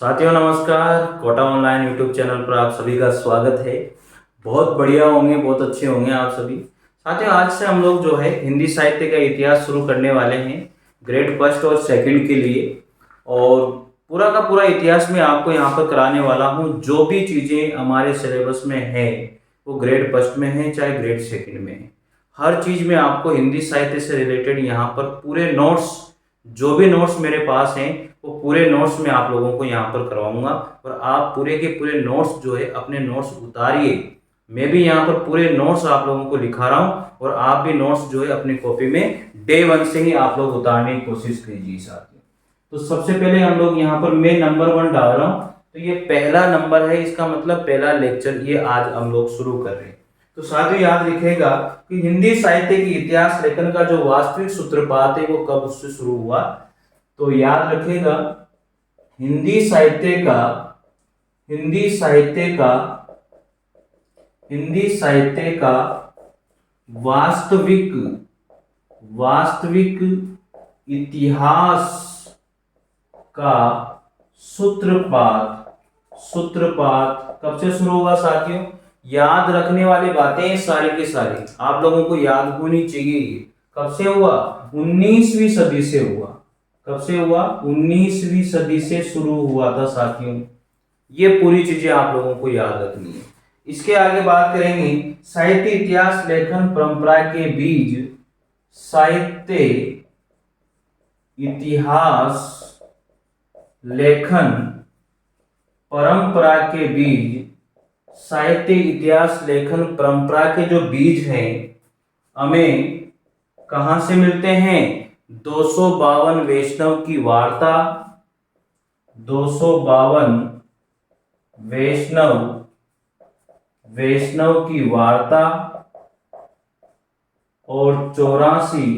साथियों नमस्कार। Kota online YouTube channel पर आप सभी का स्वागत है। बहुत बढ़िया होंगे, बहुत अच्छे होंगे आप सभी। साथियों आज से हम लोग जो है हिंदी साहित्य का इतिहास शुरू करने वाले हैं ग्रेड फर्स्ट और सेकंड के लिए। और पूरा का पूरा इतिहास में आपको यहाँ पर कराने वाला हूँ। जो भी चीज़ें हमारे सिलेबस में है वो ग्रेड फर्स्ट में है चाहे ग्रेड सेकंड में है। हर चीज़ में आपको हिंदी साहित्य से रिलेटेड यहाँ पर पूरे नोट्स, जो भी नोट्स मेरे पास हैं वो पूरे नोट्स में आप लोगों को यहाँ पर करवाऊंगा। और आप पूरे के पूरे नोट्स जो है अपने नोट्स उतारिए। मैं भी यहाँ पर पूरे नोट्स आप लोगों को लिखा रहा हूँ और आप भी नोट्स जो है अपनी कॉपी में डे 1 से ही आप लोग उतारने की कोशिश कीजिए साथियों। तो सबसे पहले हम लोग यहाँ पर मैं नंबर 1 डाल रहा हूँ। तो ये पहला नंबर है, इसका मतलब पहला लेक्चर ये आज हम लोग शुरू कर रहे हैं। तो साथियों याद रखिएगा कि हिंदी साहित्य की इतिहास लेखन का जो वास्तविक सूत्रपात है वो कब उससे शुरू हुआ। तो याद रखिएगा हिंदी साहित्य का हिंदी साहित्य का हिंदी साहित्य का वास्तविक वास्तविक इतिहास का सूत्रपात सूत्रपात कब से शुरू होगा साथियों। याद रखने वाली बातें सारी की सारी आप लोगों को याद होनी चाहिए। कब से हुआ? 19वीं सदी से हुआ। कब से हुआ? 19वीं सदी से शुरू हुआ था साथियों। ये पूरी चीजें आप लोगों को याद रखनी है। इसके आगे बात करेंगे साहित्य इतिहास लेखन परंपरा के बीज। साहित्य इतिहास लेखन परंपरा के बीज। साहित्य इतिहास लेखन परंपरा के जो बीज हैं हमें कहां से मिलते हैं? 252 वैष्णव की वार्ता। 252 वैष्णव की वार्ता और 84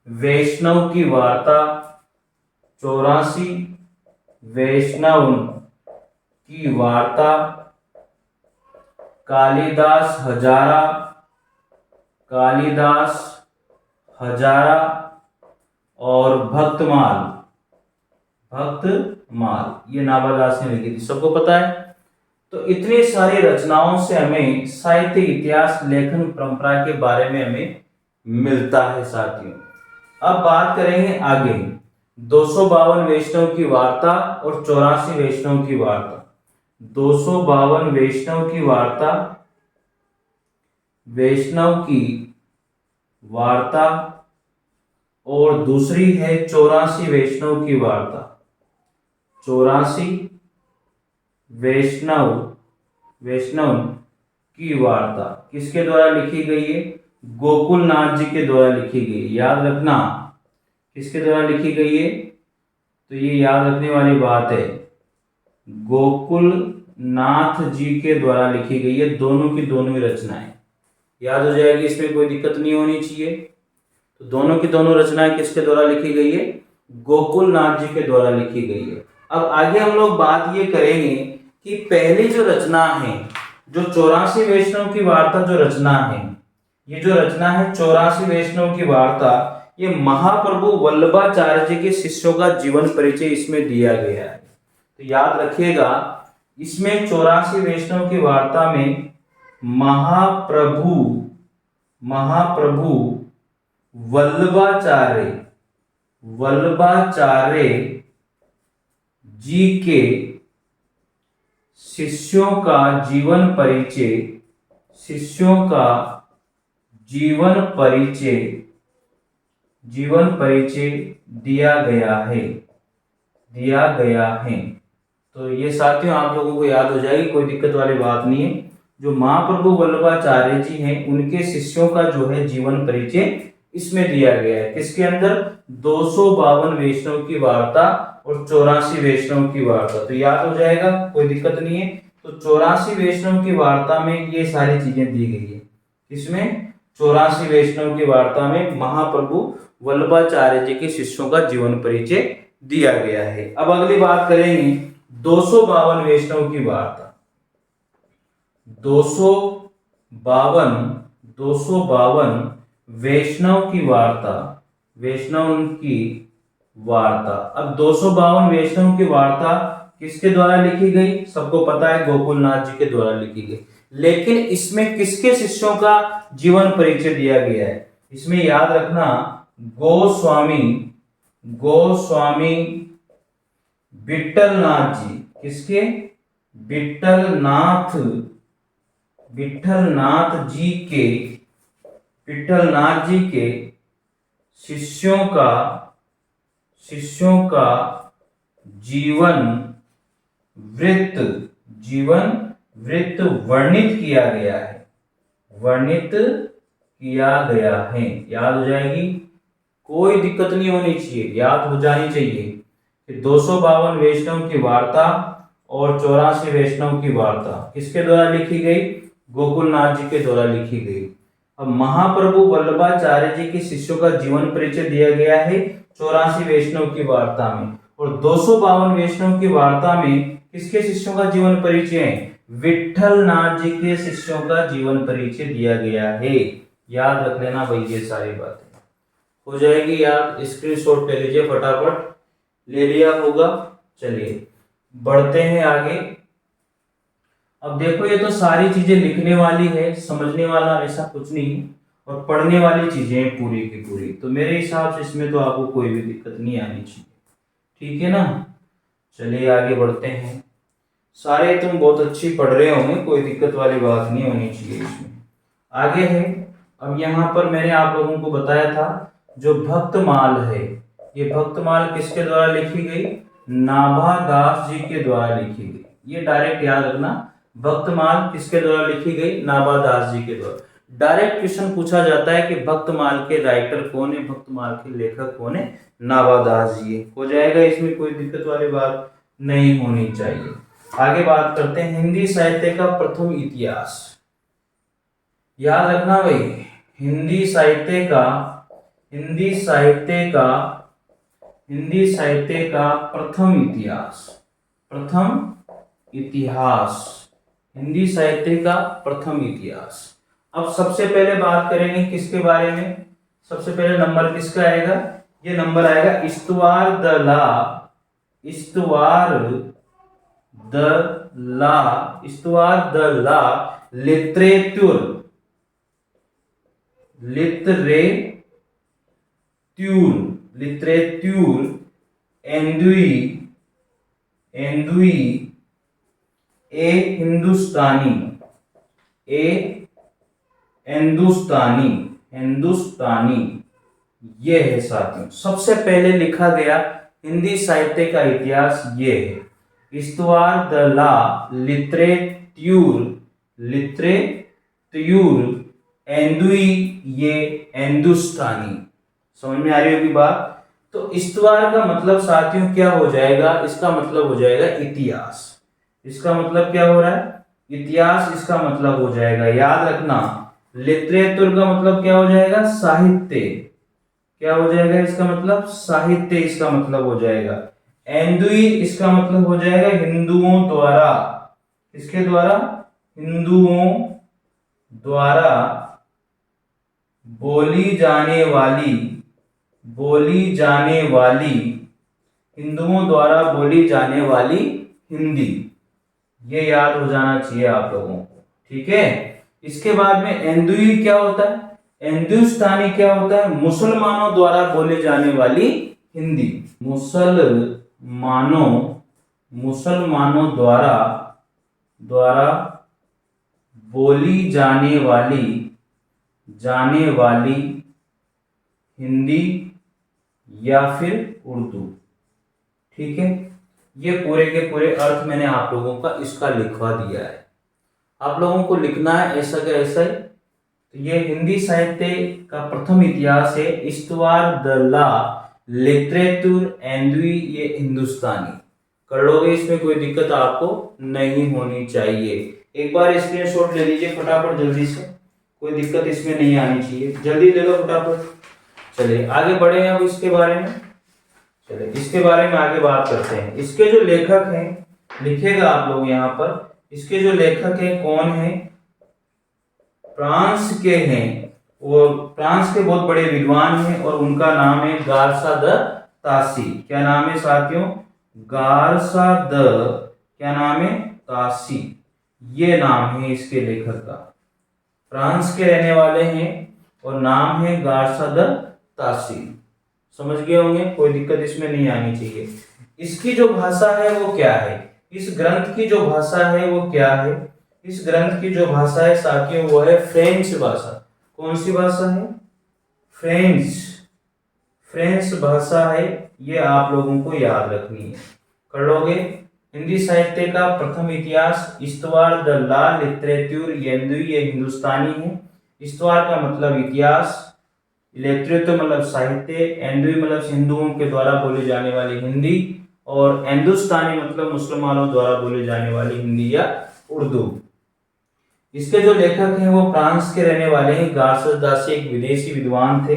वैष्णव की वार्ता। 84 वैष्णव की वार्ता। कालिदास हजारा और भक्तमाल ये नाभादास ने लिखी थी, सबको पता है। तो इतनी सारी रचनाओं से हमें साहित्य इतिहास लेखन परंपरा के बारे में हमें मिलता है साथियों। अब बात करेंगे आगे 252 वैष्णव की वार्ता और 84 वैष्णव की वार्ता। 252 वैष्णव की वार्ता और दूसरी है 84 वैष्णव की वार्ता। 84 वैष्णव की वार्ता किसके द्वारा लिखी गई है? गोकुलनाथ जी के द्वारा लिखी गई है। याद रखना किसके द्वारा लिखी गई है? तो ये याद रखने वाली बात है, गोकुलनाथ जी के द्वारा लिखी गई है। दोनों की दोनों ही रचनाएं याद हो जाएगी, इसमें कोई दिक्कत नहीं होनी चाहिए। तो दोनों की दोनों रचनाएं किसके द्वारा लिखी गई है? गोकुलनाथ जी के द्वारा लिखी गई है। अब आगे हम लोग बात ये करेंगे कि पहली जो रचना है, जो 84 वैष्णव की वार्ता जो रचना है, ये जो रचना है 84 वैष्णव की वार्ता, ये महाप्रभु वल्लभाचार्य जी के शिष्यों का जीवन परिचय इसमें दिया गया है। तो याद रखिएगा इसमें 84 वैष्णव की वार्ता में महाप्रभु वल्लभाचार्य जी के शिष्यों का जीवन परिचय दिया गया है। तो ये साथियों आप लोगों को याद हो जाएगी, कोई दिक्कत वाली बात नहीं है। जो महाप्रभु वल्लभाचार्य जी हैं उनके शिष्यों का जो है जीवन परिचय इसमें दिया गया है। किसके अंदर? 252 वैष्णव की वार्ता और 84 वैष्णव की वार्ता। तो याद हो जाएगा, कोई दिक्कत नहीं है। तो 84 वैष्णव की वार्ता में ये सारी चीजें दी गई है। इसमें 84 वैष्णव की वार्ता में महाप्रभु वल्लभाचार्य जी के शिष्यों का जीवन परिचय दिया गया है। अब अगली बात करेंगे 252 वैष्णव की वार्ता। 252 वैष्णव की वार्ता, वैष्णव की वार्ता। अब 252 वैष्णव की वार्ता किसके द्वारा लिखी गई? सबको पता है, गोकुलनाथ जी के द्वारा लिखी गई। लेकिन इसमें किसके शिष्यों का जीवन परिचय दिया गया है? इसमें याद रखना, गोस्वामी गोस्वामी विट्ठलनाथ जी। किसके? विट्ठलनाथ विट्ठलनाथ जी के विट्ठलनाथ जी के शिष्यों का जीवन वृत्त वर्णित किया गया है। याद हो जाएगी, कोई दिक्कत नहीं होनी चाहिए, याद हो जानी चाहिए कि 252 वैष्णव की वार्ता और 84 वैष्णव की वार्ता किसके द्वारा लिखी गई? गोकुलनाथ जी के द्वारा लिखी गई। अब महाप्रभु वल्लभाचार्य जी के शिष्यों का जीवन परिचय दिया गया है 84 वैष्णव की वार्ता में, और 252 वैष्णव की वार्ता में किसके शिष्यों का जीवन परिचय है? विट्ठलनाथ जी के शिष्यों का जीवन परिचय दिया गया है। याद रख लेना भाई, ये सारी बातें हो जाएगी याद। स्क्रीनशॉट ले लीजिए फटाफट, ले लिया होगा। चलिए बढ़ते हैं आगे। अब देखो, ये तो सारी चीजें लिखने वाली है, समझने वाला ऐसा कुछ नहीं है, और पढ़ने वाली चीजें हैं पूरी की पूरी। तो मेरे हिसाब से इसमें तो आपको कोई भी दिक्कत नहीं आनी चाहिए, ठीक है ना। चलिए आगे बढ़ते हैं। सारे तुम बहुत अच्छी पढ़ रहे होंगे, कोई दिक्कत वाली बात नहीं होनी चाहिए इसमें। आगे है, अब यहाँ पर मैंने आप लोगों को बताया था जो भक्तमाल है, ये भक्तमाल किसके द्वारा लिखी गई? नाभादास जी के द्वारा लिखी गई। ये डायरेक्ट याद रखना, भक्तमाल किसके द्वारा लिखी गई? नाभादास जी के द्वारा। डायरेक्ट क्वेश्चन पूछा जाता है कि भक्तमाल के राइटर कौन है, भक्तमाल के लेखक कौन है? नाभादास जी। हो जाएगा, इसमें कोई दिक्कत वाली बात नहीं होनी चाहिए। आगे बात करते हैं हिंदी साहित्य का प्रथम इतिहास। याद रखना भाई, हिंदी साहित्य का प्रथम इतिहास हिंदी साहित्य का प्रथम इतिहास। अब सबसे पहले बात करेंगे किसके बारे में? सबसे पहले नंबर किसका आएगा? ये नंबर आएगा इस्तवार द ला लिटरेट्यूर एंदुई ए हिंदुस्तानी ये है साथियों। सबसे पहले लिखा गया हिंदी साहित्य का इतिहास ये है। इस्तवार द ला लिटरेट्यूर एंदुई ये हिंदुस्तानी। समझ में आ रही होगी बात। तो इस्तवार का मतलब साथियों क्या हो जाएगा? इसका मतलब हो जाएगा इतिहास। इसका मतलब क्या हो रहा है? इतिहास इसका मतलब हो जाएगा। याद रखना, लिटरेचर का मतलब क्या हो जाएगा? साहित्य। क्या हो जाएगा इसका मतलब? साहित्य इसका मतलब हो जाएगा। एंदुई इसका मतलब हो जाएगा हिंदुओं द्वारा। किसके द्वारा? हिंदुओं द्वारा बोली जाने वाली हिंदुओं द्वारा बोली जाने वाली हिंदी। ये याद हो जाना चाहिए आप लोगों को, ठीक है। इसके बाद में एंदुई क्या होता है? हिंदुस्तानी क्या होता है? मुसलमानों द्वारा बोली जाने वाली हिंदी। मुसलमानों द्वारा बोली जाने वाली हिंदी या फिर उर्दू, ठीक है। ये पूरे के पूरे अर्थ मैंने आप लोगों का इसका लिखवा दिया है। आप लोगों को लिखना है ऐसा का ऐसा ही। तो ये हिंदी साहित्य का प्रथम इतिहास है। इस्तवार द ला लिटरेचर एंदुई ये हिंदुस्तानी। कर लोगे, इसमें कोई दिक्कत आपको नहीं होनी चाहिए। एक बार स्क्रीनशॉट ले लीजिए फटाफट जल्दी से, कोई दिक्कत इसमें नहीं आनी चाहिए। जल्दी ले लो फटाफट। चलिए आगे बढ़े अब इसके बारे में। चलिए इसके बारे में आगे बात करते हैं। इसके जो लेखक हैं, लिखेगा आप लोग यहाँ पर, इसके जो लेखक हैं कौन है? फ्रांस के हैं, और फ्रांस के बहुत बड़े विद्वान हैं, और उनका नाम है गार्सा द तासी। क्या नाम है साथियों? गारसा द क्या नाम है? तासी, ये नाम है इसके लेखक का। फ्रांस के रहने वाले हैं और नाम है गारसा द तासी। समझ गए होंगे, कोई दिक्कत इसमें नहीं आनी चाहिए। इसकी जो भाषा है वो क्या है? इस ग्रंथ की जो भाषा है वो क्या है? इस ग्रंथ की जो भाषा है साथियों वो है फ्रेंच भाषा। कौन सी भाषा है? फ्रेंच। फ्रेंच भाषा है, ये आप लोगों को याद रखनी है। कर लोगे? हिंदी साहित्य का प्रथम इतिहास, इस्तवार द ला लिटरेचर येंदुई, ये हिंदुस्तानी है। इस्तवार का मतलब इतिहास, लिटरेचर मतलब साहित्य, एंदुई मतलब हिंदुओं के द्वारा बोली जाने वाली हिंदी, और हिंदुस्तानी मतलब मुसलमानों द्वारा बोली जाने वाली हिंदी या उर्दू। इसके जो लेखक हैं वो फ्रांस के रहने वाले हैं। गार्सस दासी एक विदेशी विद्वान थे,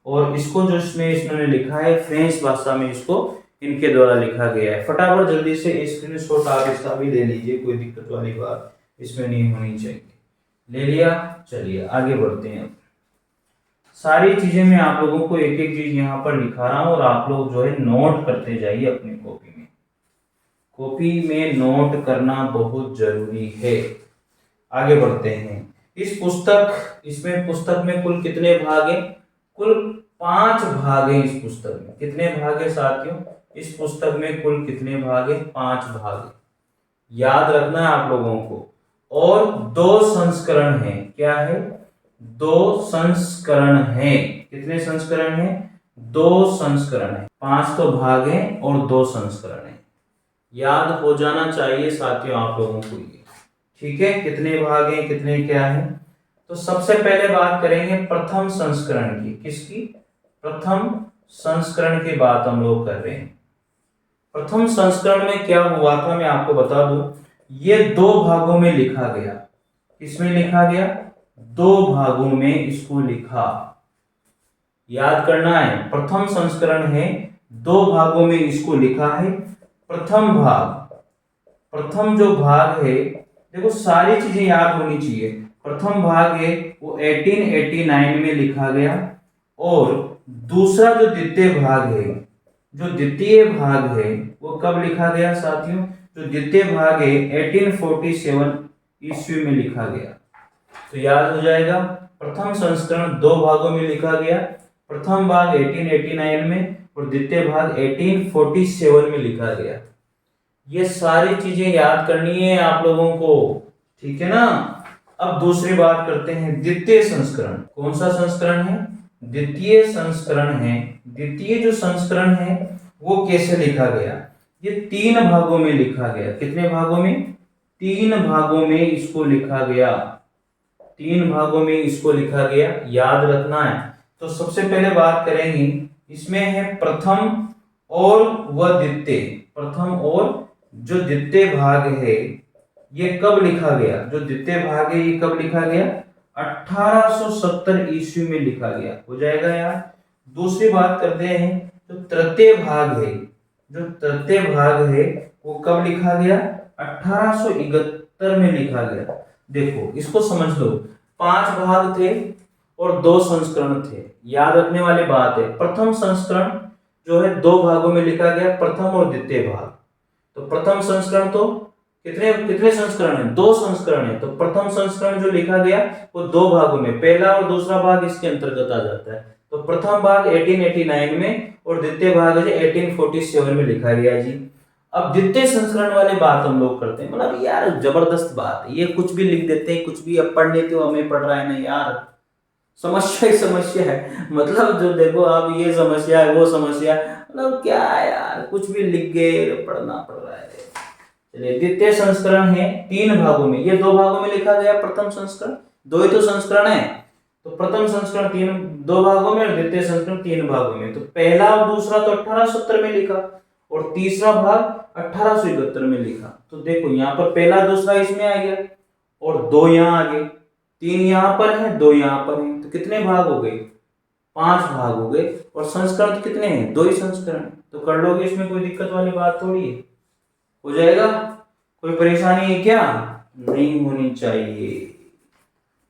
और इसको जो इसमें इन्होंने लिखा है फ्रेंच भाषा में, इसको इनके द्वारा लिखा गया है। फटाफट जल्दी से स्क्रीनशॉट आप इसका भी ले लीजिए, कोई दिक्कत वाली बात इसमें नहीं होनी चाहिए। ले लिया? चलिए आगे बढ़ते हैं। सारी चीजें मैं आप लोगों को एक एक चीज यहाँ पर लिखा रहा हूं, और आप लोग जो है नोट करते जाइए अपनी कॉपी में। कॉपी में नोट करना बहुत जरूरी है। आगे बढ़ते हैं। इस पुस्तक, इसमें पुस्तक में कुल कितने भाग हैं? कुल 5 भाग हैं इस पुस्तक में। कितने भाग हैं साथियों? इस पुस्तक में कुल कितने भाग हैं? 5 भाग हैं। याद रखना है आप लोगों को। और 2 संस्करण हैं। क्या है? 2 संस्करण हैं। कितने संस्करण हैं? 2 संस्करण हैं। 5 तो भाग हैं और 2 संस्करण हैं। याद हो जाना चाहिए साथियों आप लोगों को ये। ठीक है, कितने भाग हैं, कितने क्या है। तो सबसे पहले बात करेंगे प्रथम संस्करण की। किसकी? प्रथम संस्करण की बात हम लोग कर रहे हैं। प्रथम संस्करण में क्या हुआ था मैं आपको बता दूं। ये 2 भागों में लिखा गया। किसमें लिखा गया? 2 भागों में इसको लिखा। याद करना है, प्रथम संस्करण है, 2 भागों में इसको लिखा है। प्रथम भाग, प्रथम जो भाग है, देखो सारी चीजें याद होनी चाहिए। प्रथम भाग है वो 1889 में लिखा गया, और दूसरा जो द्वितीय भाग है, जो द्वितीय भाग है वो कब लिखा गया साथियों? जो द्वितीय भाग है 1847 ईस्वी में लिखा गया। तो याद हो जाएगा, प्रथम संस्करण 2 भागों में लिखा गया। प्रथम भाग 1889 में और द्वितीय भाग 1847 में लिखा गया। ये सारी चीजें याद करनी है आप लोगों को, ठीक है ना। अब दूसरी बात करते हैं, द्वितीय संस्करण। कौन सा संस्करण है? द्वितीय संस्करण है। द्वितीय जो संस्करण है वो कैसे लिखा गया? ये 3 भागों में लिखा गया। कितने भागों में? 3 भागों में इसको लिखा गया। 3 भागों में इसको लिखा गया, याद रखना है। तो सबसे पहले बात करेंगे, इसमें है प्रथम और व द्वितीय। प्रथम और जो द्वितीय भाग है ये कब लिखा गया? जो द्वितीय भाग है ये कब लिखा गया? 1870 ईस्वी में लिखा गया। हो जाएगा यार। दूसरी बात करते हैं, जो तृतीय भाग है, जो तृतीय भाग है वो कब लिखा गया? 1871 में लिखा गया। देखो इसको समझ लो, 5 भाग थे और 2 संस्करण थे। याद रखने वाली बात है, प्रथम संस्करण जो है 2 भागों में लिखा गया, प्रथम और द्वितीय भाग। तो प्रथम संस्करण तो कितने कितने संस्करण है? 2 संस्करण है। तो प्रथम संस्करण जो लिखा गया वो 2 भागों में, पहला और दूसरा भाग इसके अंतर्गत आ जाता है। तो प्रथम भाग 1889 में और द्वितीय भाग है 1847 में लिखा गया जी। अब द्वितीय संस्करण वाली बात हम लोग करते हैं। मतलब यार जबरदस्त बात है, ये कुछ भी लिख देते हैं, कुछ भी अब पढ़ लेते हो, हमें पढ़ रहा है ना यार, समस्या ही समस्या है। मतलब जो देखो आप, ये समस्या है वो समस्या, मतलब क्या है यार, कुछ भी लिख गए, पढ़ना पड़ रहा है। चलिए, द्वितीय संस्करण है 3 भागों में, ये 2 भागों में लिखा गया। प्रथम संस्करण, 2 ही तो संस्करण है, तो प्रथम संस्करण 2 भागों में और द्वितीय संस्करण 3 भागों में। तो पहला और दूसरा तो 1870 में लिखा, और तीसरा भाग 1871 में लिखा। तो देखो यहाँ पर पहला दूसरा इसमें आ गया, और 2 यहाँ आ गए, 3 यहाँ पर है, 2 यहाँ पर है। तो कितने भाग हो गए? 5 भाग हो गए। और संस्करण तो कितने हैं? 2 ही संस्करण। तो कर लोगे, इसमें कोई दिक्कत वाली बात थोड़ी है। हो जाएगा। कोई परेशानी है क्या? नहीं होनी चाहिए।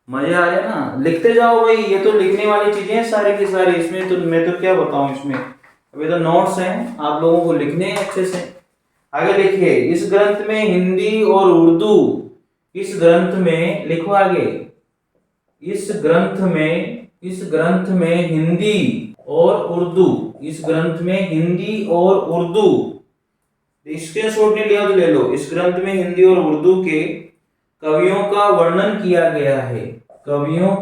मजा आ रहा है ना? लिखते जाओ भाई, ये तो लिखने वाली चीजें हैं सारी की सारी। इसमें तो मैं तो क्या बताऊं, इसमें अभी तो नोट्स हैं, आप लोगों को लिखने हैं अच्छे से। आगे लिखिए, इस ग्रंथ में हिंदी और उर्दू, इस ग्रंथ में लिखो आगे, इस ग्रंथ में हिंदी और उर्दू, इस ग्रंथ में हिंदी और उर्दू, स्क्रीनशॉट नहीं लिया तो ले लो। इस ग्रंथ में हिंदी और उर्दू के कवियों का वर्णन किया गया है। कवियों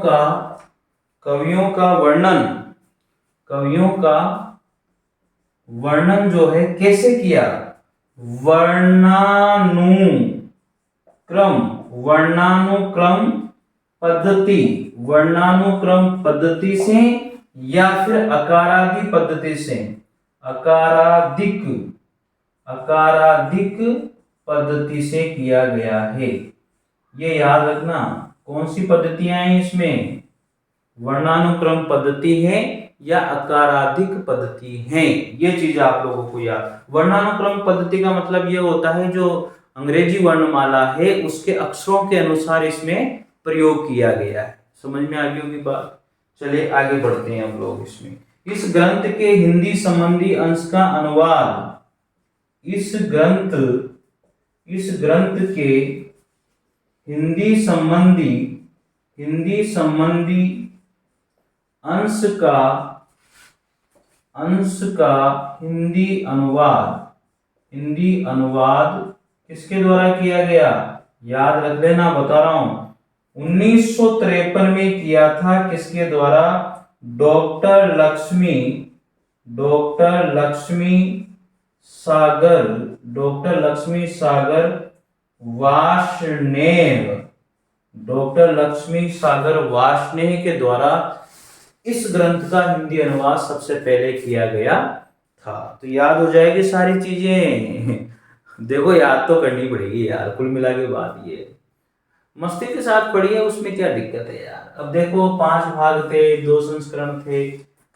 का वर्णन जो है कैसे किया? वर्णानुक्रम पद्धति से या फिर अकारादिक पद्धति से किया गया है। ये याद रखना, कौन सी पद्धतियां हैं इसमें? वर्णानुक्रम पद्धति है या अकारादिक पद्धति है, ये चीज आप लोगों को याद। वर्णानुक्रम पद्धति का मतलब ये होता है जो अंग्रेजी वर्णमाला है उसके अक्षरों के अनुसार इसमें प्रयोग किया गया है। समझ में आ गई होगी बात। चलिए आगे बढ़ते हैं हम लोग इसमें। इस ग्रंथ के हिंदी संबंधी अंश का अनुवाद, इस ग्रंथ के हिंदी संबंधी अंश का हिंदी अनुवाद किसके द्वारा किया गया? याद रख लेना, बता रहा हूं, 1953 में किया था। किसके द्वारा? डॉक्टर लक्ष्मी सागर वार्ष्णेय के द्वारा इस ग्रंथ का हिंदी अनुवाद सबसे पहले किया गया था। तो याद हो जाएगी सारी चीजें। देखो याद तो करनी पड़ेगी यार, कुल मिला के बात ये मस्ती के साथ पढ़िए, उसमें क्या दिक्कत है यार। अब देखो 5 भाग थे, 2 संस्करण थे।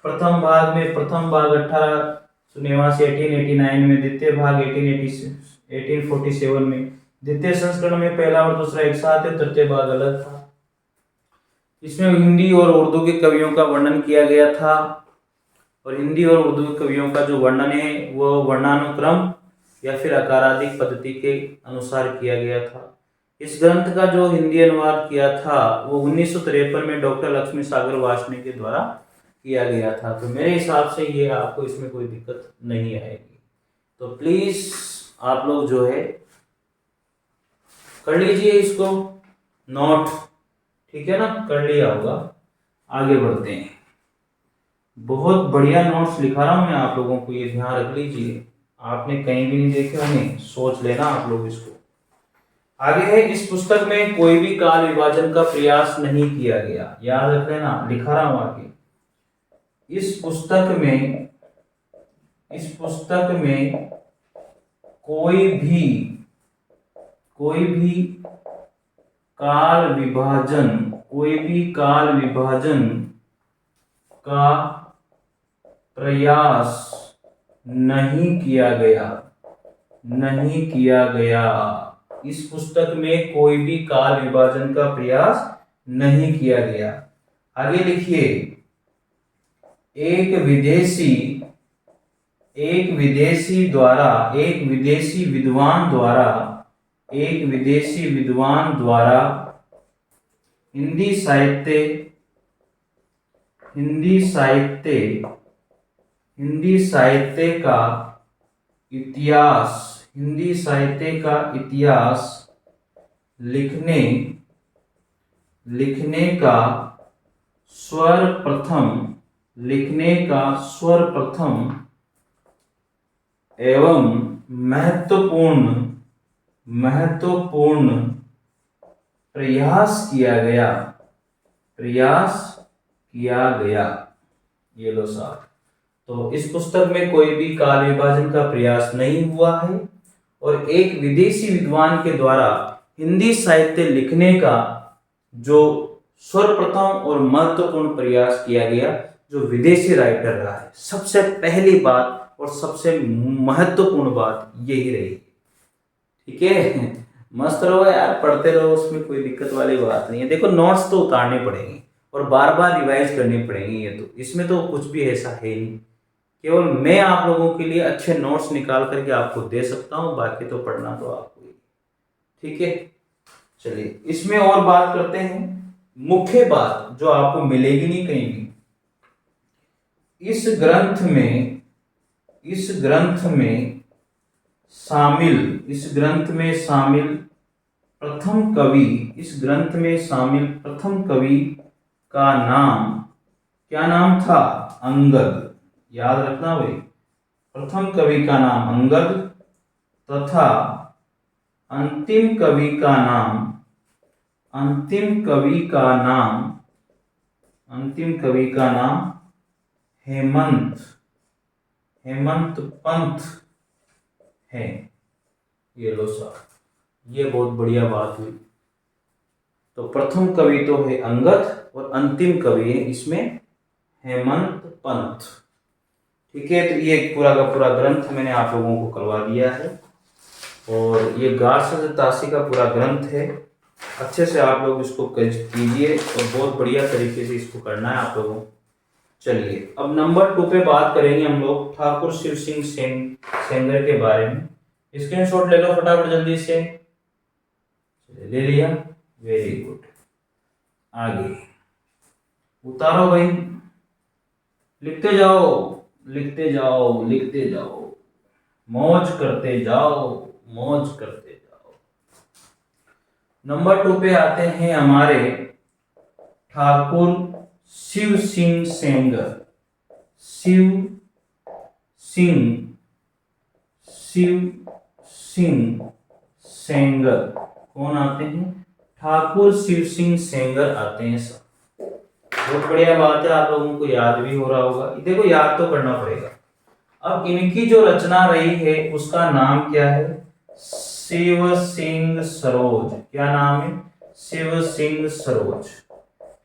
प्रथम भाग 1889 में, द्वितीय भाग 1847 में, द्वितीय संस्करण में पहला और दूसरा एक साथ है, तृतीय भाग अलग था। इसमें हिंदी और उर्दू के कवियों का वर्णन किया गया था, और हिंदी और उर्दू के कवियों का जो वर्णन है वो वर्णानुक्रम या फिर अकारादिक पद्धति के अनुसार किया गया था। इस ग्रंथ का जो हिंदी अनुवाद किया था वो 1953 में डॉक्टर लक्ष्मी सागर वार्ष्णेय के द्वारा किया गया था। तो मेरे हिसाब से ये आपको इसमें कोई दिक्कत नहीं आएगी। तो प्लीज आप लोग जो है कर लीजिए इसको नोट, ठीक है ना, कर लिया होगा। आगे बढ़ते हैं। बहुत बढ़िया नोट्स लिखा रहा हूं मैं आप लोगों को, ये ध्यान रख लीजिए। आपने कहीं भी नहीं देखे होंगे, सोच लेना आप लोग इसको। आगे है, इस पुस्तक में कोई भी काल विभाजन का प्रयास नहीं किया गया। याद रख लेना, लिखा रहा हूं आगे। इस पुस्तक में कोई भी काल विभाजन का प्रयास नहीं किया गया। इस पुस्तक में कोई भी काल विभाजन का प्रयास नहीं किया गया। आगे लिखिए, एक विदेशी विद्वान द्वारा हिंदी साहित्य का इतिहास लिखने का सर्वप्रथम एवं महत्वपूर्ण प्रयास किया गया। ये लो साहब। तो इस पुस्तक में कोई भी काल विभाजन का प्रयास नहीं हुआ है, और एक विदेशी विद्वान के द्वारा हिंदी साहित्य लिखने का जो सर्वप्रथम और महत्वपूर्ण प्रयास किया गया, जो विदेशी राइटर रहा है। सबसे पहली बात और सबसे महत्वपूर्ण बात यही रही। ठीक है, मस्त रहो यार, पढ़ते रहो, उसमें कोई दिक्कत वाली बात नहीं है। देखो नोट्स तो उतारने पड़ेंगे और बार बार रिवाइज करनी पड़ेंगी, ये तो इसमें तो कुछ भी ऐसा है नहीं। केवल मैं आप लोगों के लिए अच्छे नोट्स निकाल करके आपको दे सकता हूँ, बाकी तो पढ़ना तो आपको ही। ठीक है, चलिए इसमें और बात करते हैं। मुख्य बात जो आपको मिलेगी नहीं कहीं भी, इस ग्रंथ में शामिल प्रथम कवि, इस ग्रंथ में शामिल प्रथम कवि का नाम क्या नाम था? अंगद। याद रखना भाई, प्रथम कवि का नाम अंगद तथा अंतिम कवि का नाम हेमंत पंत है। ये लो साहब, ये बहुत बढ़िया बात हुई। तो प्रथम कवि तो है अंगद और अंतिम कवि है इसमें हेमंत पंत। ठीक है, तो ये पूरा का पूरा ग्रंथ मैंने आप लोगों को करवा दिया है और ये गार्ग्य ताशी का पूरा ग्रंथ है। अच्छे से आप लोग इसको कीजिए और बहुत बढ़िया तरीके से इसको करना है आप लोगों को। चलिए अब नंबर 2 पे बात करेंगे हम लोग ठाकुर शिव सिंह सेंगर के बारे में। स्क्रीनशॉट ले लो फटाफट जल्दी से। ले लिया, वेरी गुड। आगे उतारो भाई, लिखते जाओ, मौज करते जाओ। नंबर 2 पे आते हैं हमारे ठाकुर शिव सिंह सेंगर। कौन आते हैं? ठाकुर शिव सिंह सेंगर आते हैं सब। बहुत बढ़िया बात है, आप लोगों को याद भी हो रहा होगा। देखो याद तो करना पड़ेगा। अब इनकी जो रचना रही है उसका नाम क्या है? शिव सिंह सरोज। क्या नाम है? शिव सिंह सरोज।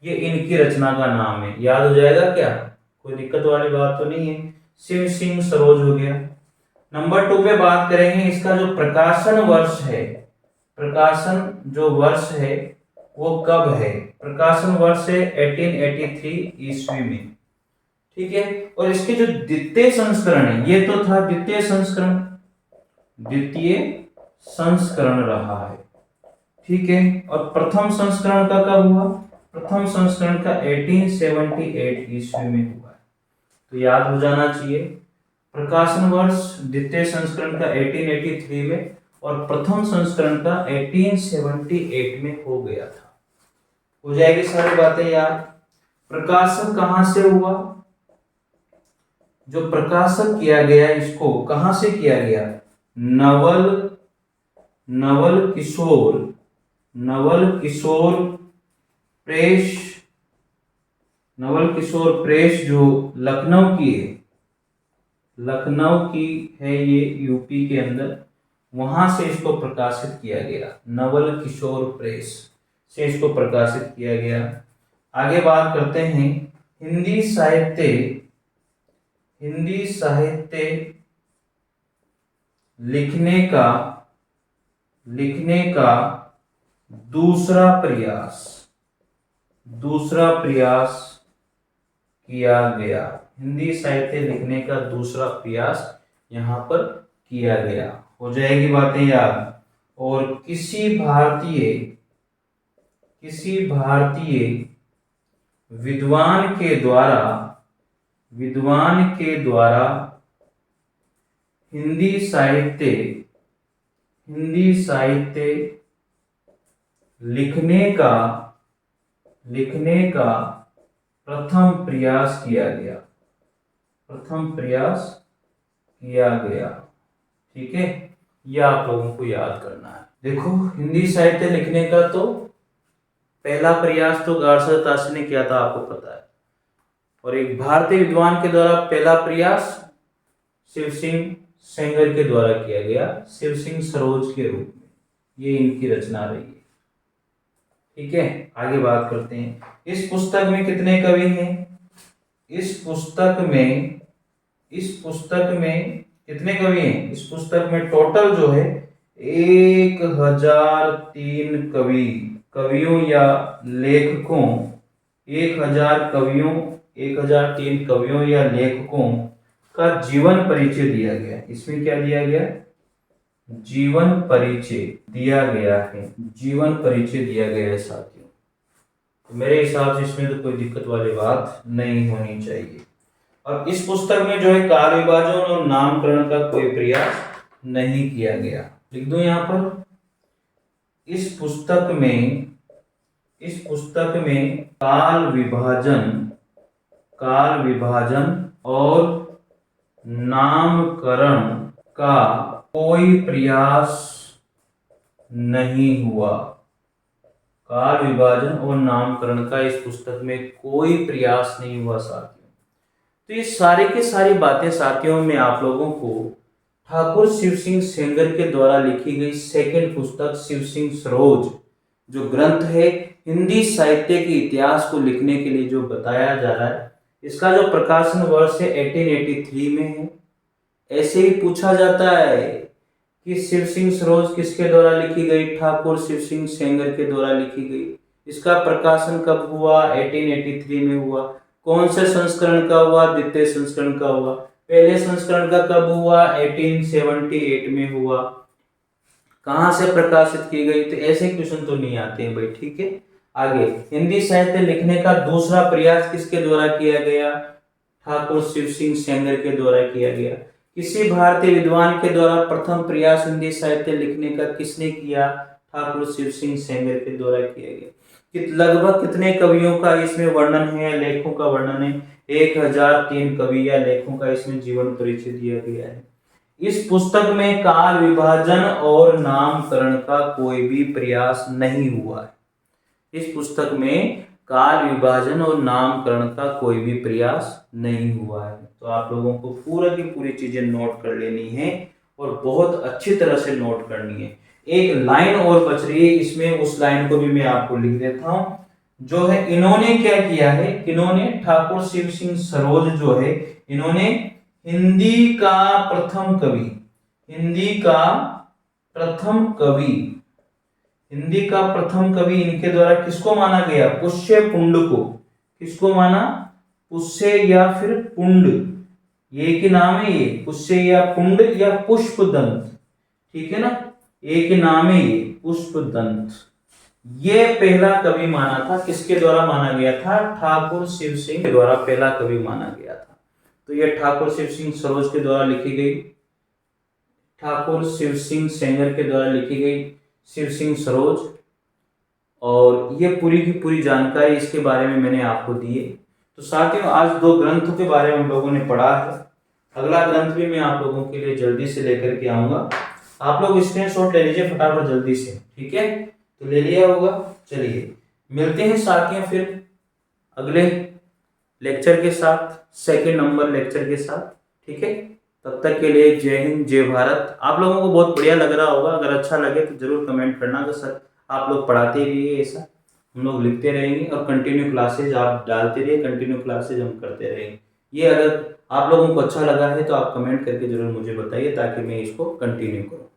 ये इनकी रचना का नाम है। याद हो जाएगा क्या? कोई दिक्कत वाली बात तो नहीं है। शिव सिंह सरोज हो गया। नंबर 2 पे बात करेंगे इसका जो प्रकाशन वर्ष है, प्रकाशन जो वर्ष है वो कब है? प्रकाशन वर्ष है 1883 ईस्वी में। ठीक है, और इसके जो द्वितीय संस्करण है, ये तो था द्वितीय संस्करण रहा है। ठीक है, और प्रथम संस्करण का कब हुआ? प्रथम संस्करण का 1878 ईस्वी में हुआ है। तो याद हो जाना चाहिए। प्रकाशन वर्ष द्वितीय संस्करण का 1883 में और प्रथम संस्करण का 1878 में हो गया था। हो जाएगी सारी बातें याद। प्रकाशन कहां से हुआ? जो प्रकाशन किया गया इसको कहां से किया गया? नवल किशोर प्रेस जो लखनऊ की है, ये यूपी के अंदर, वहां से इसको प्रकाशित किया गया। नवल किशोर प्रेस से इसको प्रकाशित किया गया। आगे बात करते हैं हिंदी साहित्य लिखने का दूसरा प्रयास किया गया। हिंदी साहित्य लिखने का दूसरा प्रयास यहाँ पर किया गया। हो जाएगी बातें याद। और किसी भारतीय विद्वान के द्वारा हिंदी साहित्य लिखने का प्रथम प्रयास किया गया। ठीक है, यह आप लोगों को याद करना है। देखो हिंदी साहित्य लिखने का तो पहला प्रयास तो गार्ग्य ताशी ने किया था, आपको पता है। और एक भारतीय विद्वान के द्वारा पहला प्रयास शिव सिंह सेंगर के द्वारा किया गया, शिव सिंह सरोज के रूप में। ये इनकी रचना रही है। ठीक है, आगे बात करते हैं। इस पुस्तक में कितने कवि हैं? इस पुस्तक में कितने कवि हैं? इस पुस्तक में टोटल जो है 1003 कवियों या लेखकों, 1003 कवियों या लेखकों का जीवन परिचय दिया गया है। इसमें क्या दिया गया? जीवन परिचय दिया गया है। जीवन परिचय दिया गया है साथियों। तो मेरे हिसाब से इसमें तो कोई दिक्कत वाली बात नहीं होनी चाहिए। और इस पुस्तक में जो है काल विभाजन और नामकरण का कोई प्रयास नहीं किया गया। लिख दो यहाँ पर, इस पुस्तक में काल विभाजन और नामकरण का कोई प्रयास नहीं हुआ। काल विभाजन और नामकरण का इस पुस्तक में कोई प्रयास नहीं हुआ साथियों। तो ये सारी की सारी बातें साथियों में आप लोगों को ठाकुर शिव सिंह सेंगर के द्वारा लिखी गई सेकंड पुस्तक शिव सिंह सरोज जो ग्रंथ है हिंदी साहित्य के इतिहास को लिखने के लिए जो बताया जा रहा है, इसका जो प्रकाशन वर्ष है 1883 में है। ऐसे ही पूछा जाता है कि शिव सिंह सरोज किसके द्वारा लिखी गई? ठाकुर शिव सिंह सेंगर के द्वारा लिखी गई। इसका प्रकाशन कब हुआ? 1883 में हुआ। कौन से संस्करण का हुआ? द्वितीय संस्करण का हुआ। पहले संस्करण का कब हुआ? 1878 में हुआ। कहां से प्रकाशित की गई? तो ऐसे क्वेश्चन तो नहीं आते हैं भाई, ठीक है। आगे, हिंदी साहित्य लिखने का दूसरा प्रयास किसके द्वारा किया गया? ठाकुर शिव सिंह सेंगर के द्वारा किया गया। किसी भारतीय विद्वान के द्वारा प्रथम प्रयास हिंदी साहित्य लिखने का किसने किया? ठाकुर शिव सिंह सेंगर के द्वारा किया गया। लगभग कितने कवियों का इसमें वर्णन है, लेखों का वर्णन है? 1003 कवि या लेखों का इसमें जीवन परिचय दिया गया है। इस पुस्तक में काल विभाजन और नामकरण का कोई भी प्रयास नहीं हुआ है। इस पुस्तक में काल विभाजन और नामकरण का कोई भी प्रयास नहीं हुआ है। तो आप लोगों को पूरा की पूरी चीजें नोट कर लेनी है और बहुत अच्छी तरह से नोट करनी है। एक लाइन और बच रही है इसमें, उस लाइन को भी मैं आपको लिख देता हूं। जो है इन्होंने क्या किया है? इन्होंने ठाकुर शिव सिंह सरोज जो है, इन्होंने हिंदी का प्रथम कवि इनके द्वारा किसको माना गया? पुष्य पुंड को। किसको माना? पुष्य या फिर पुंड, ये के नाम है ये, पुष्य या पुंड या पुष्पदंत, ठीक है ना, एक नाम है ये पुष्पदंत। ये पहला कवि माना था। किसके द्वारा माना गया था? ठाकुर शिव सिंह के द्वारा पहला कवि माना गया था। तो ये ठाकुर शिव सिंह सरोज के द्वारा लिखी गई, ठाकुर शिव सिंह सेंगर के द्वारा लिखी गई शिव सिंह सरोज। और ये पूरी की पूरी जानकारी इसके बारे में मैंने आपको दी है। तो साथियों, आज दो ग्रंथों के बारे में हम लोगों ने पढ़ा है। अगला ग्रंथ भी मैं आप लोगों के लिए जल्दी से लेकर के आऊंगा। आप लोग स्क्रीनशॉट ले लीजिए फटाफट जल्दी से, ठीक है। तो ले लिया होगा। चलिए मिलते हैं साथियों फिर अगले लेक्चर के साथ, सेकंड नंबर लेक्चर के साथ, ठीक है। तब तक के लिए जय हिंद, जय भारत। आप लोगों को बहुत बढ़िया लग रहा होगा। अगर अच्छा लगे तो जरूर कमेंट करना कि सर आप लोग पढ़ाते रहिए, ऐसा हम लोग लिखते रहेंगे और कंटिन्यू क्लासेज आप डालते रहिए, कंटिन्यू क्लासेज हम करते रहेंगे। ये अगर आप लोगों को अच्छा लगा है तो आप कमेंट करके जरूर मुझे बताइए ताकि मैं इसको कंटिन्यू करूँ।